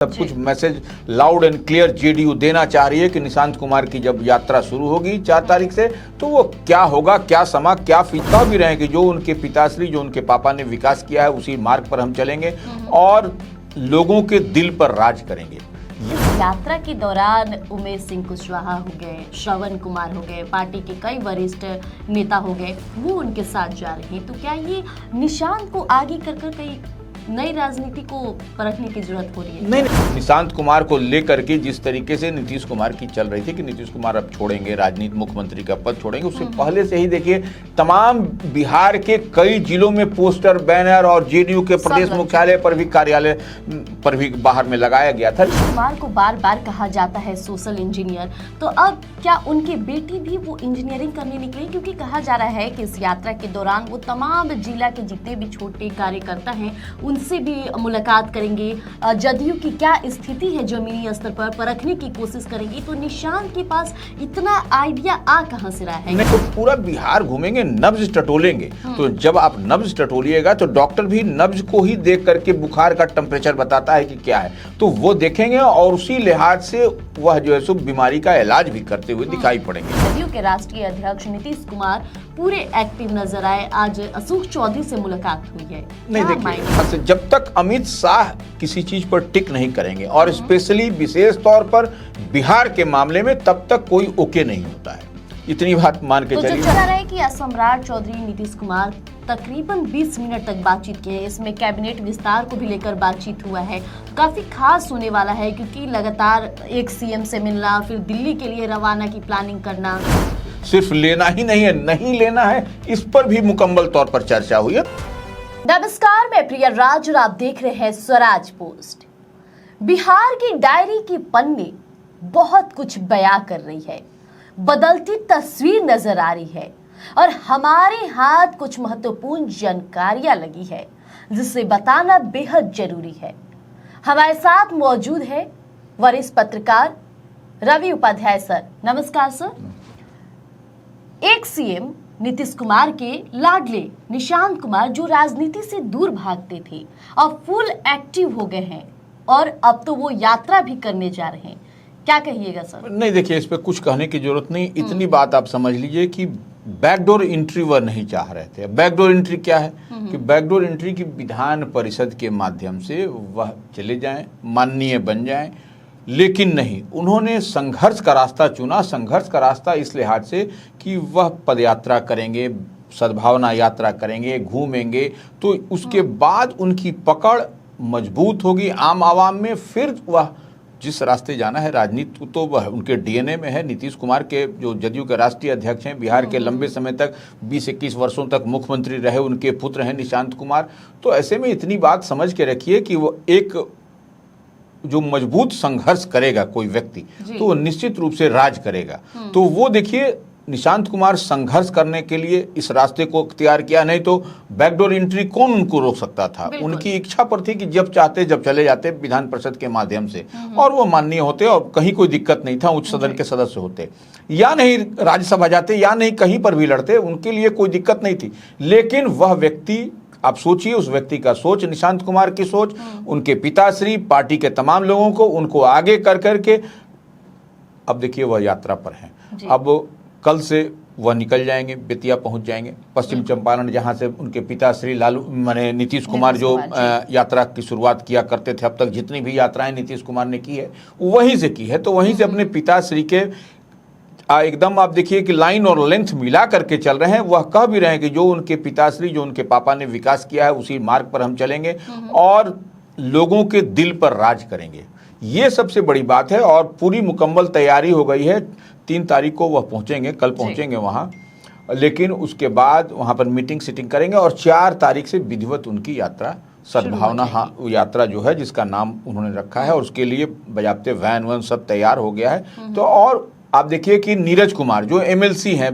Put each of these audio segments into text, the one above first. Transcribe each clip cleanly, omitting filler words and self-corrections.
सब कुछ message loud and clear JDU देना चाह रही है कि निशांत कुमार की जब यात्रा शुरू होगी 4 तारीख से, तो वो क्या होगा, क्या समा, क्या फीता भी रहेगी। जो उनके पिताश्री, जो उनके पापा ने विकास किया है, उसी मार्ग पर हम चलेंगे और लोगों के दिल पर राज करेंगे। इस यात्रा के दौरान उमेश सिंह कुशवाहा हो गए, श्रवण कुमार हो गए, पार्टी के कई वरिष्ठ नेता हो गए, वो उनके साथ जा रहे हैं। तो क्या ये निशांत को आगे कर कई नई राजनीति को परखने की जरूरत हो रही है? नहीं, निशांत कुमार को लेकर के जिस तरीके से नीतीश कुमार की चल रही थी कि नीतीश कुमार अब छोड़ेंगे राजनीति, मुख्यमंत्री का पद छोड़ेंगे, उससे पहले से ही देखिए तमाम बिहार के कई जिलों में पोस्टर, बैनर और जेडीयू के प्रदेश मुख्यालय पर भी, कार्यालय पर भी बाहर में लगाया गया था। कुमार को बार बार कहा जाता है सोशल इंजीनियर, तो अब क्या उनकी बेटी भी वो इंजीनियरिंग करने निकली? क्योंकि कहा जा रहा है कि इस यात्रा के दौरान वो तमाम जिला के जितने भी छोटे कार्यकर्ता हैं उनसे भी मुलाकात करेंगे, जदयू की क्या स्थिति है जमीनी स्तर पर परखने की कोशिश करेंगे। तो निशांत के पास इतना आइडिया आ कहां से रहा है? नहीं, तो पूरा बिहार घूमेंगे, नब्ज टटोलेंगे। तो जब आप नब्ज टटोलिएगा तो डॉक्टर भी नब्ज को ही देख करके बुखार का टेम्परेचर बताता है कि क्या है, तो वो देखेंगे और उसी लिहाज से वह जो है सो बीमारी का इलाज भी करते हुए दिखाई पड़ेंगे। जदयू के राष्ट्रीय अध्यक्ष नीतीश कुमार पूरे एक्टिव नजर आए। आज अशोक चौधरी से मुलाकात हुई है। नहीं, देखिए जब तक अमित शाह किसी चीज पर टिक नहीं करेंगे और स्पेशली विशेष तौर पर बिहार के मामले में, तब तक कोई ओके नहीं होता है। इतनी बात मान के चलिए। तो चल रहा है कि सम्राट चौधरी नीतीश कुमार तकरीबन 20 मिनट तक बातचीत की है। इसमें कैबिनेट विस्तार को भी लेकर बातचीत हुआ है। काफी खास होने वाला है क्योंकि लगातार एक सीएम से मिलना, फिर दिल्ली के लिए रवाना की प्लानिंग करना। सिर्फ लेना ही नहीं है, नहीं लेना है, इस पर भी मुकम्मल तौर पर चर्चा हुई है। नमस्कार, मैं प्रिया राज और आप देख रहे हैं स्वराज पोस्ट। बिहार की डायरी की पन्ने बहुत कुछ बयां कर रही है, बदलती तस्वीर नजर आ रही है और हमारे हाथ कुछ महत्वपूर्ण जानकारियां लगी है जिसे बताना बेहद जरूरी है। हमारे साथ मौजूद है वरिष्ठ पत्रकार रवि उपाध्याय सर। नमस्कार सर। एक सीएम नीतीश कुमार के लाडले निशांत कुमार जो राजनीति से दूर भागते थे अब फुल एक्टिव हो गए हैं और अब तो वो यात्रा भी करने जा रहे हैं, क्या कहिएगा सर? नहीं, देखिए इस पे कुछ कहने की जरूरत नहीं। इतनी बात आप समझ लीजिए कि बैकडोर एंट्री वह नहीं चाह रहे थे। बैकडोर एंट्री क्या है कि बैकडोर एंट्री की विधान परिषद के माध्यम से वह चले जाएं, माननीय बन जाएं, लेकिन नहीं, उन्होंने संघर्ष का रास्ता चुना। संघर्ष का रास्ता इस लिहाज से कि वह पदयात्रा करेंगे, सद्भावना यात्रा करेंगे, घूमेंगे, तो उसके बाद उनकी पकड़ मजबूत होगी आम आवाम में। फिर वह जिस रास्ते जाना है, राजनीति तो वह उनके डीएनए में है। नीतीश कुमार के जो जदयू के राष्ट्रीय अध्यक्ष हैं, बिहार के लंबे समय तक 20-21 वर्षों तक मुख्यमंत्री रहे, उनके पुत्र हैं निशांत कुमार। तो ऐसे में इतनी बात समझ के रखिए कि वो एक जो मजबूत संघर्ष करेगा कोई व्यक्ति, तो वो निश्चित रूप से राज करेगा। तो वो देखिए निशांत कुमार संघर्ष करने के लिए इस रास्ते को इख्तियार किया, नहीं तो बैकडोर एंट्री कौन उनको रोक सकता था। उनकी इच्छा पर थी कि जब चाहते जब चले जाते विधान परिषद के माध्यम से, और वो माननीय होते और कहीं कोई दिक्कत नहीं था, उच्च सदन के सदस्य होते या नहीं, राज्यसभा जाते या नहीं, कहीं पर भी लड़ते, उनके लिए कोई दिक्कत नहीं थी। लेकिन वह व्यक्ति, आप सोचिए उस व्यक्ति का सोच, निशांत कुमार की सोच, उनके पिताश्री, पार्टी के तमाम लोगों को उनको आगे कर करके अब देखिए वह यात्रा पर हैं। अब कल से वह निकल जाएंगे, बेतिया पहुंच जाएंगे, पश्चिम चंपारण, जहां से उनके पिताश्री लालू माने नीतीश कुमार जो यात्रा की शुरुआत किया करते थे। अब तक जितनी भी यात्राएं नीतीश कुमार ने की है वहीं से की है, तो वहीं से अपने पिताश्री के एकदम आप देखिए कि लाइन और लेंथ मिला करके चल रहे हैं। वह कह भी रहे हैं कि जो उनके पिताश्री, जो उनके पापा ने विकास किया है, उसी मार्ग पर हम चलेंगे और लोगों के दिल पर राज करेंगे। ये सबसे बड़ी बात है और पूरी मुकम्मल तैयारी हो गई है। 3 तारीख को वह पहुंचेंगे, कल पहुंचेंगे वहां, लेकिन उसके बाद वहां पर मीटिंग सीटिंग करेंगे और 4 तारीख से विधिवत उनकी यात्रा, सद्भावना यात्रा जो है, जिसका नाम उन्होंने रखा है, और उसके लिए बजाबते वैन वैन सब तैयार हो गया है। तो और आप देखिए कि नीरज कुमार जो एमएलसी हैं,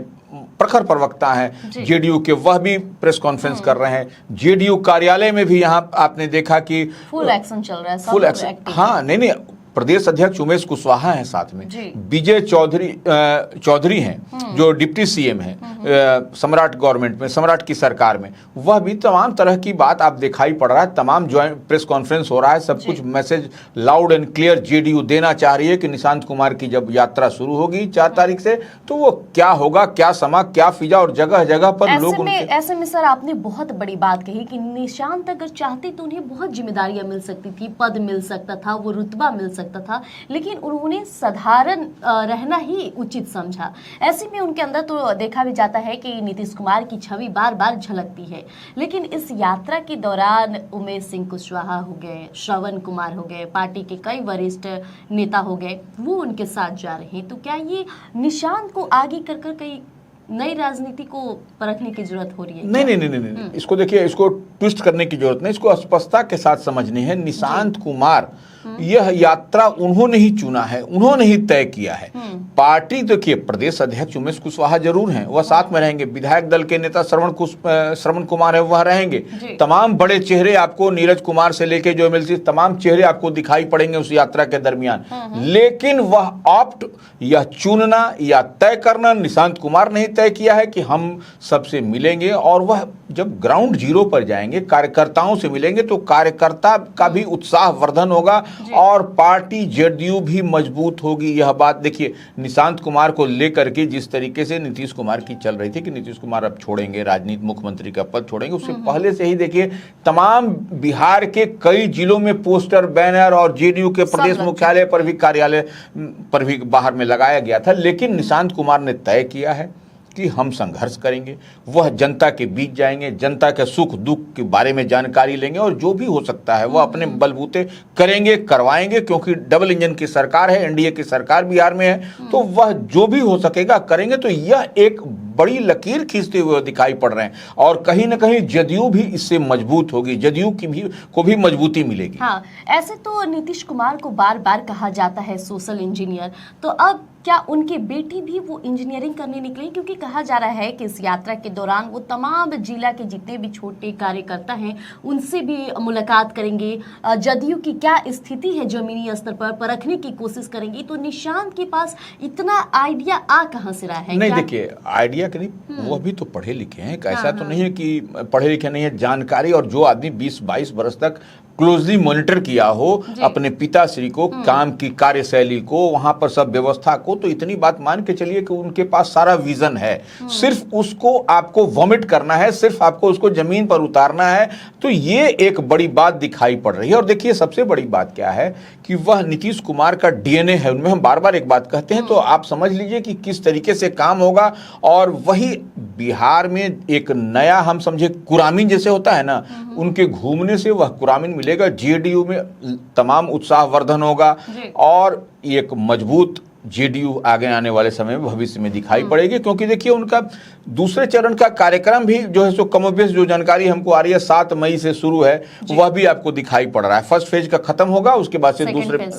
प्रखर प्रवक्ता हैं जेडीयू के, वह भी प्रेस कॉन्फ्रेंस कर रहे हैं। जेडीयू कार्यालय में भी यहाँ आपने देखा कि फुल एक्शन चल रहा है, फुल एक्शन। हाँ, नहीं, प्रदेश अध्यक्ष उमेश कुशवाहा हैं, साथ में जी। विजय चौधरी हैं जो डिप्टी सीएम हैं सम्राट गवर्नमेंट में, सम्राट की सरकार में, वह भी तमाम तरह की बात आप दिखाई पड़ रहा है। तमाम ज्वाइंट प्रेस कॉन्फ्रेंस हो रहा है, सब कुछ message loud and clear JDU देना चाह रही है कि निशांत कुमार की जब यात्रा शुरू होगी 4 तारीख से, तो वो क्या होगा, क्या समा, क्या फिजा, और जगह जगह पर लोग ऐसे में सर आपने बहुत बड़ी बात कही कि निशांत अगर चाहते तो उन्हें बहुत जिम्मेदारियां मिल सकती थी, पद मिल सकता था, वो रुतबा मिल सकता था, लेकिन उन्होंने साधारण रहना ही उचित समझा। ऐसे में उनके अंदर तो देखा भी जाता है कि नीतीश कुमार की छवि बार बार झलकती है। लेकिन इस यात्रा के दौरान उमेश सिंह कुशवाहा हो गए, श्रवण कुमार हो गए, पार्टी के कई वरिष्ठ नेता हो गए, वो उनके साथ जा रहे हैं, तो क्या ये निशांत को आगे कर कई नई राजनीति को परखने की जरूरत हो रही है? नहीं, इसको देखिए, इसको ट्विस्ट करने की जरूरत नहीं, इसको स्पष्टता के साथ समझनी है। निशांत कुमार यह यात्रा उन्होंने ही चुना है, उन्होंने ही तय किया है। पार्टी देखिए, प्रदेश अध्यक्ष उमेश कुशवाहा जरूर हैं, वह साथ में रहेंगे, विधायक दल के नेता श्रवण कुमार है, वह रहेंगे, तमाम बड़े चेहरे आपको नीरज कुमार से लेके जो मिलती तमाम चेहरे आपको दिखाई पड़ेंगे उस यात्रा के दरमियान। लेकिन वह ऑप्ट या चुनना या तय करना निशांत कुमार ने तय किया है कि हम सबसे मिलेंगे, और वह जब ग्राउंड जीरो पर जाएंगे, कार्यकर्ताओं से मिलेंगे, तो कार्यकर्ता का भी उत्साह वर्धन होगा और पार्टी जेडीयू भी मजबूत होगी। यह बात देखिए, निशांत कुमार को लेकर के जिस तरीके से नीतीश कुमार की चल रही थी कि नीतीश कुमार अब छोड़ेंगे राजनीति, मुख्यमंत्री का पद छोड़ेंगे, उससे पहले से ही देखिए तमाम बिहार के कई जिलों में पोस्टर, बैनर और जेडीयू के प्रदेश मुख्यालय पर भी, कार्यालय पर भी बाहर में लगाया गया था। लेकिन निशांत कुमार ने तय किया है कि हम संघर्ष करेंगे, वह जनता के बीच जाएंगे, जनता के सुख दुख के बारे में जानकारी लेंगे, और जो भी हो सकता है वह अपने बलबूते करेंगे, करवाएंगे, क्योंकि डबल इंजन की सरकार है, एनडीए की सरकार बिहार में है, तो वह जो भी हो सकेगा करेंगे। तो यह एक बड़ी लकीर खींचते हुए दिखाई पड़ रहे हैं, और कहीं ना कहीं जदयू भी इससे मजबूत होगी, जदयू को भी मजबूती मिलेगी। हाँ, ऐसे तो नीतीश कुमार को बार बार कहा जाता है सोशल इंजीनियर, तो अब क्या उनकी बेटी भी वो इंजीनियरिंग करने निकली? क्योंकि कहा जा रहा है कि इस यात्रा के दौरान वो तमाम जिला के जितने भी छोटे कार्यकर्ता हैं उनसे भी मुलाकात करेंगे, जदयू की क्या स्थिति है जमीनी स्तर पर परखने की कोशिश करेंगी। तो निशांत के पास इतना आइडिया आ कहां से रहा है? नहीं, देखिए, आइडिया के नहीं, वो भी तो पढ़े लिखे हैं, ऐसा तो नहीं है कि पढ़े लिखे नहीं है। जानकारी, और जो आदमी 20-22 वर्ष तक क्लोजली मॉनिटर किया हो अपने पिताश्री को, काम की कार्यशैली को, वहां पर सब व्यवस्था को, तो इतनी बात मान के चलिए कि उनके पास सारा विजन है, सिर्फ उसको आपको वॉमिट करना है, सिर्फ आपको उसको जमीन पर उतारना है। तो ये एक बड़ी बात दिखाई पड़ रही है। और देखिए, सबसे बड़ी बात क्या है कि वह नीतीश कुमार का डीएनए है, उनमें हम बार बार एक बात कहते हैं, तो आप समझ लीजिए कि किस तरीके से काम होगा। और वही बिहार में एक नया, हम समझे कुरामीन जैसे होता है ना, उनके घूमने से वह कुरामीन मिलेगा, जेडीयू में तमाम उत्साह वर्धन होगा, और एक मजबूत जेडीयू आगे आने वाले समय में भविष्य में दिखाई पड़ेगी। क्योंकि देखिए, उनका दूसरे चरण का कार्यक्रम भी जो है सो कमोबेश, जो जानकारी हमको आ रही है 7 मई से शुरू है, वह भी आपको दिखाई पड़ रहा है। फर्स्ट फेज का खत्म होगा, उसके बाद से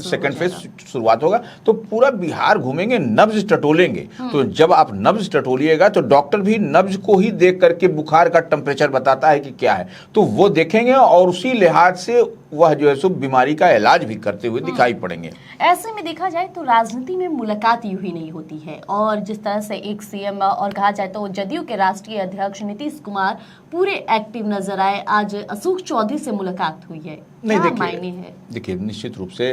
सेकंड फेज शुरुआत होगा। तो पूरा बिहार घूमेंगे, नब्ज टटोलेंगे। तो जब आप नब्ज टटोलिएगा तो डॉक्टर भी नब्ज को ही देख करके बुखार का टेम्परेचर बताता है कि क्या है, तो वो देखेंगे, और उसी लिहाज से वह जो है सो बीमारी का इलाज भी करते हुए दिखाई पड़ेंगे। ऐसे में देखा जाए तो राजनीति में मुलाकात यूं ही नहीं होती है, और जिस तरह से एक सीएम और कहा जाए तो जदयू के राष्ट्रीय अध्यक्ष नीतीश कुमार पूरे एक्टिव नजर आए, आज अशोक चौधरी से मुलाकात हुई है, क्या मायने है? देखिए, निश्चित रूप से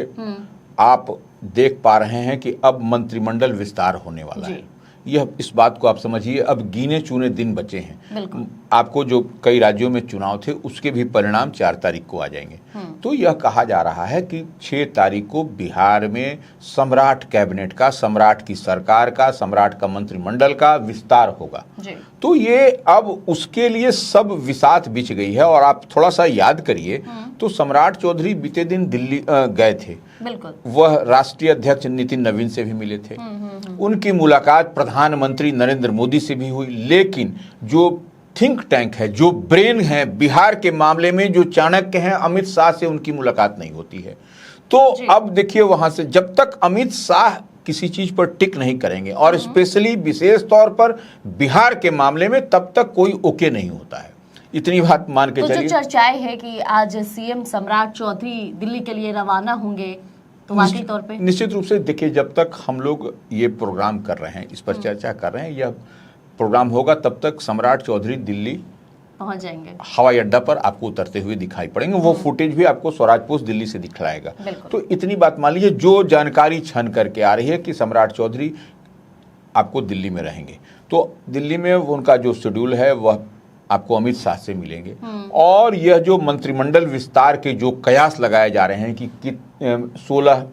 आप देख पा रहे हैं कि अब मंत्रिमंडल विस्तार होने वाला है। यह, इस बात को आप समझिए, अब गिने चुने दिन बचे हैं। आपको जो कई राज्यों में चुनाव थे उसके भी परिणाम 4 तारीख को आ जाएंगे। तो यह कहा जा रहा है कि 6 तारीख को बिहार में सम्राट कैबिनेट का, सम्राट की सरकार का, सम्राट का मंत्रिमंडल का विस्तार होगा। तो ये अब उसके लिए सब विसात बिछ गई है। और आप थोड़ा सा याद करिए तो सम्राट चौधरी बीते दिन दिल्ली गए थे, वह राष्ट्रीय अध्यक्ष नितिन नवीन से भी मिले थे, उनकी मुलाकात प्रधानमंत्री नरेंद्र मोदी से भी हुई। लेकिन जो थिंक टैंक है, जो ब्रेन है बिहार के मामले में, जो चाणक्य हैं, अमित शाह से उनकी मुलाकात नहीं होती है। तो अब देखिए, वहां से जब तक अमित शाह किसी चीज पर टिक नहीं करेंगे, और स्पेशली विशेष तौर पर बिहार के मामले में, तब तक कोई ओके नहीं होता है। इतनी बात मान के चलिए। तो जो चर्चाएं है कि आज सीएम सम्राट चौधरी दिल्ली के लिए रवाना होंगे, तो वाकई तौर पे निश्चित रूप से देखिए, जब तक हम लोग ये प्रोग्राम कर रहे हैं, इस पर चर्चा कर रहे हैं, यह प्रोग्राम होगा तब तक सम्राट चौधरी दिल्ली पहुंच जाएंगे, हवाई अड्डा पर आपको उतरते हुए दिखाई पड़ेंगे। वो फुटेज भी आपको स्वराज पोस्ट दिल्ली से दिखलाएगा। तो इतनी बात मान लीजिए, जो जानकारी छन करके आ रही है कि सम्राट चौधरी आपको दिल्ली में रहेंगे, तो दिल्ली में उनका जो शेड्यूल है वह आपको अमित शाह से मिलेंगे। और यह जो मंत्रिमंडल विस्तार के जो कयास लगाए जा रहे हैं कि 16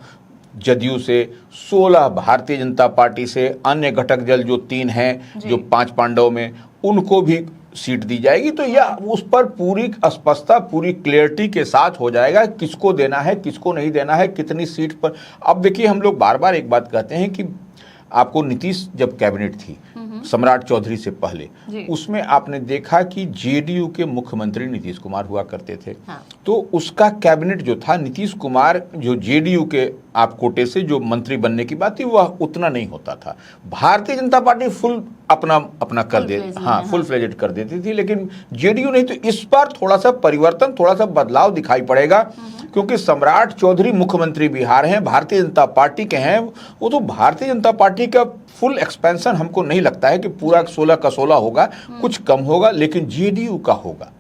जदयू से, 16 भारतीय जनता पार्टी से, अन्य घटक दल जो 3 हैं, जो 5 पांडव में, उनको भी सीट दी जाएगी। तो यह उस पर पूरी स्पष्टता, पूरी क्लियरिटी के साथ हो जाएगा किसको देना है, किसको नहीं देना है, कितनी सीट पर। अब देखिए, हम लोग बार बार एक बात कहते हैं कि आपको नीतीश जब कैबिनेट थी सम्राट चौधरी से पहले, उसमें आपने देखा कि जेडीयू के मुख्यमंत्री नीतीश कुमार हुआ करते थे। तो उसका कैबिनेट जो था, नीतीश कुमार जो जेडीयू के आप कोटे से जो मंत्री बनने की बात थी, वह उतना नहीं होता था। भारतीय जनता पार्टी फुल अपना कर दे, फुल फ्लेजेड कर देती थी, लेकिन जेडीयू नहीं। तो इस बार थोड़ा सा परिवर्तन, थोड़ा सा बदलाव दिखाई पड़ेगा, क्योंकि सम्राट चौधरी मुख्यमंत्री बिहार हैं, भारतीय जनता पार्टी के हैं। वो तो भारतीय जनता पार्टी का फुल एक्सपेंशन हमको नहीं लगता है कि पूरा 16 का 16 होगा, कुछ कम होगा, लेकिन जेडीयू का होगा,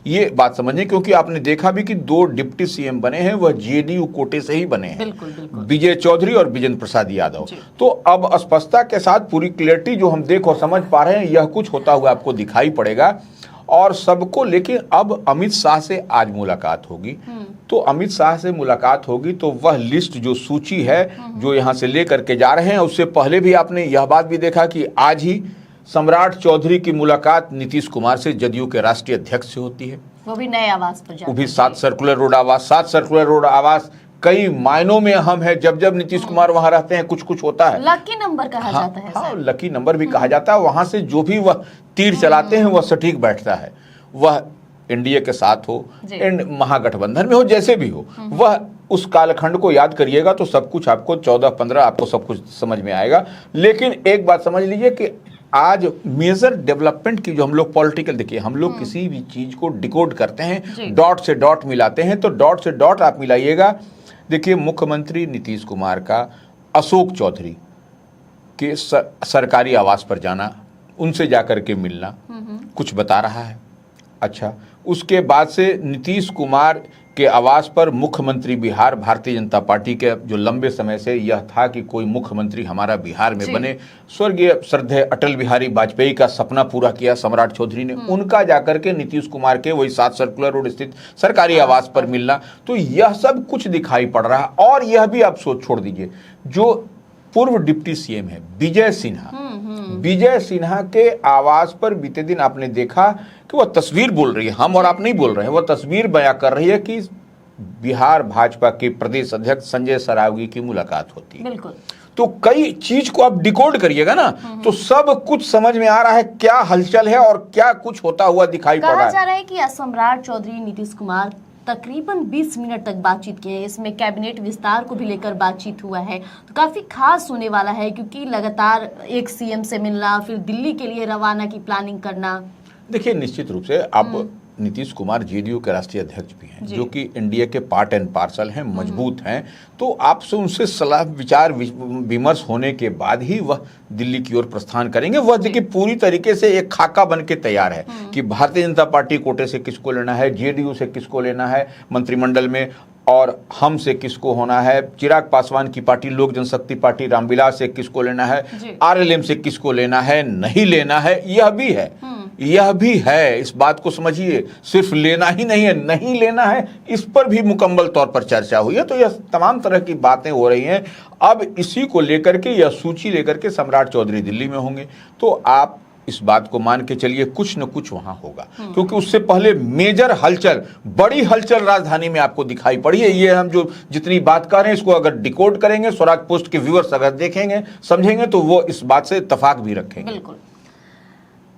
ये बात समझिए। क्योंकि आपने देखा भी कि 2 डिप्टी सीएम बने हैं, वह जेडीयू कोटे से ही बने हैं, विजय चौधरी और विजेंद्र प्रसाद यादव। तो अब स्पष्टता के साथ पूरी क्लियरिटी जो हम देख और समझ पा रहे हैं, यह कुछ होता हुआ आपको दिखाई पड़ेगा और सबको। लेकिन अब अमित शाह से आज मुलाकात होगी, तो अमित शाह से मुलाकात होगी तो वह लिस्ट जो सूची है जो यहाँ से लेकर के जा रहे हैं, उससे पहले भी आपने यह बात भी देखा कि आज ही सम्राट चौधरी की मुलाकात नीतीश कुमार से, जदयू के राष्ट्रीय अध्यक्ष से होती है, वो भी नए आवास पर, वो भी 7 सर्कुलर रोड आवास। 7 सर्कुलर रोड आवास कई मायनों में अहम है। जब जब नीतीश कुमार वहां रहते हैं, कुछ कुछ होता है। लकी नंबर कहा जाता है। हाँ, लकी नंबर भी कहा जाता है। वहां से जो भी वह तीर चलाते हैं वह सटीक बैठता है। वह एनडीए के साथ हो, महागठबंधन में हो, जैसे भी हो, वह उस कालखंड को याद करिएगा तो सब कुछ आपको 14-15 आपको सब कुछ समझ में आएगा। लेकिन एक बात समझ लीजिए कि आज मेजर डेवलपमेंट की जो हम लोग पॉलिटिकल, देखिए हम लोग किसी भी चीज को डिकोड करते हैं, डॉट से डॉट मिलाते हैं, तो डॉट से डॉट आप मिलाइएगा। देखिए, मुख्यमंत्री नीतीश कुमार का अशोक चौधरी के सरकारी आवास पर जाना, उनसे जाकर के मिलना कुछ बता रहा है। अच्छा, उसके बाद से नीतीश कुमार के आवास पर मुख्यमंत्री बिहार, भारतीय जनता पार्टी के जो लंबे समय से यह था कि कोई मुख्यमंत्री हमारा बिहार में बने, स्वर्गीय श्रद्धेय अटल बिहारी वाजपेयी का सपना पूरा किया सम्राट चौधरी ने। उनका जाकर के नीतीश कुमार के वही 7 सर्कुलर रोड स्थित सरकारी आवास पर मिलना, तो यह सब कुछ दिखाई पड़ रहा है। और यह भी आप सोच छोड़ दीजिए, जो पूर्व डिप्टी सीएम है विजय सिन्हा, विजय सिन्हा के आवास पर बीते दिन आपने देखा कि वह तस्वीर बोल रही है, हम और आप नहीं बोल रहे हैं, वह तस्वीर बयां कर रही है कि बिहार भाजपा के प्रदेश अध्यक्ष संजय सरावगी की मुलाकात होती है। बिल्कुल। तो कई चीज को आप डिकोड करिएगा ना, तो सब कुछ समझ में आ रहा है क्या हलचल है और क्या कुछ होता हुआ दिखाई पड़ रहा है। कहा जा रहा है कि सम्राट चौधरी नीतीश कुमार तकरीबन 20 मिनट तक बातचीत की है। इसमें कैबिनेट विस्तार को भी लेकर बातचीत हुआ है, तो काफी खास होने वाला है, क्योंकि लगातार एक सीएम से मिलना, फिर दिल्ली के लिए रवाना की प्लानिंग करना। देखिए, निश्चित रूप से अब नीतीश कुमार जेडीयू के राष्ट्रीय अध्यक्ष भी हैं, जो कि एनडीए के पार्ट एंड पार्सल हैं, मजबूत हैं। तो आपसे उनसे सलाह विचार विमर्श होने के बाद ही वह दिल्ली की ओर प्रस्थान करेंगे। वह देखिए पूरी तरीके से एक खाका बन के तैयार है कि भारतीय जनता पार्टी कोटे से किसको लेना है, जेडीयू से किसको लेना है मंत्रिमंडल में, और हम से किसको होना है, चिराग पासवान की पार्टी लोक जनशक्ति पार्टी रामविलास से किसको लेना है, आरएलएम से किसको लेना है, नहीं लेना है। यह भी है, इस बात को समझिए। सिर्फ लेना ही नहीं है, नहीं लेना है, इस पर भी मुकम्मल तौर पर चर्चा हुई है। तो यह तमाम तरह की बातें हो रही हैं। अब इसी को लेकर के, यह सूची लेकर के सम्राट चौधरी दिल्ली में होंगे, तो आप इस बात को मान के चलिए कुछ न कुछ वहां होगा, क्योंकि उससे पहले मेजर हलचल, बड़ी हलचल राजधानी में आपको दिखाई पड़ी है। ये हम जो जितनी बात कर रहे हैं, इसको अगर डिकोड करेंगे, स्वराज पोस्ट के व्यूअर्स अगर देखेंगे, समझेंगे, तो वो इस बात से इत्तेफाक भी रखेंगे। बिल्कुल।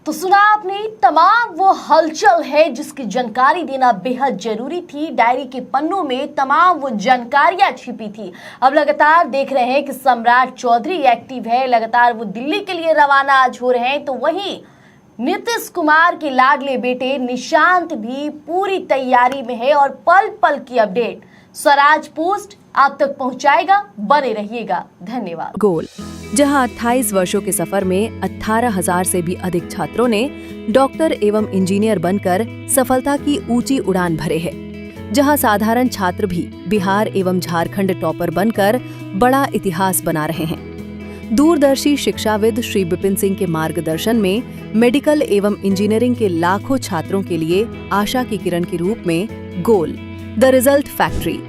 तो सुना आपने, तमाम वो हलचल है जिसकी जानकारी देना बेहद जरूरी थी। डायरी के पन्नों में तमाम वो जानकारियां छिपी थी। अब लगातार देख रहे हैं कि सम्राट चौधरी एक्टिव है, लगातार वो दिल्ली के लिए रवाना आज हो रहे हैं। तो वहीं नीतीश कुमार के लाडले बेटे निशांत भी पूरी तैयारी में है और पल पल की अपडेट स्वराज पोस्ट आप तक पहुंचाएगा। बने रहिएगा। धन्यवाद। गोल, जहां 28 वर्षों के सफर में 18,000 से भी अधिक छात्रों ने डॉक्टर एवं इंजीनियर बनकर सफलता की ऊंची उड़ान भरे है, जहां साधारण छात्र भी बिहार एवं झारखंड टॉपर बनकर बड़ा इतिहास बना रहे हैं। दूरदर्शी शिक्षाविद श्री विपिन सिंह के मार्गदर्शन में मेडिकल एवं इंजीनियरिंग के लाखों छात्रों के लिए आशा की किरण के रूप में गोल, द रिजल्ट फैक्ट्री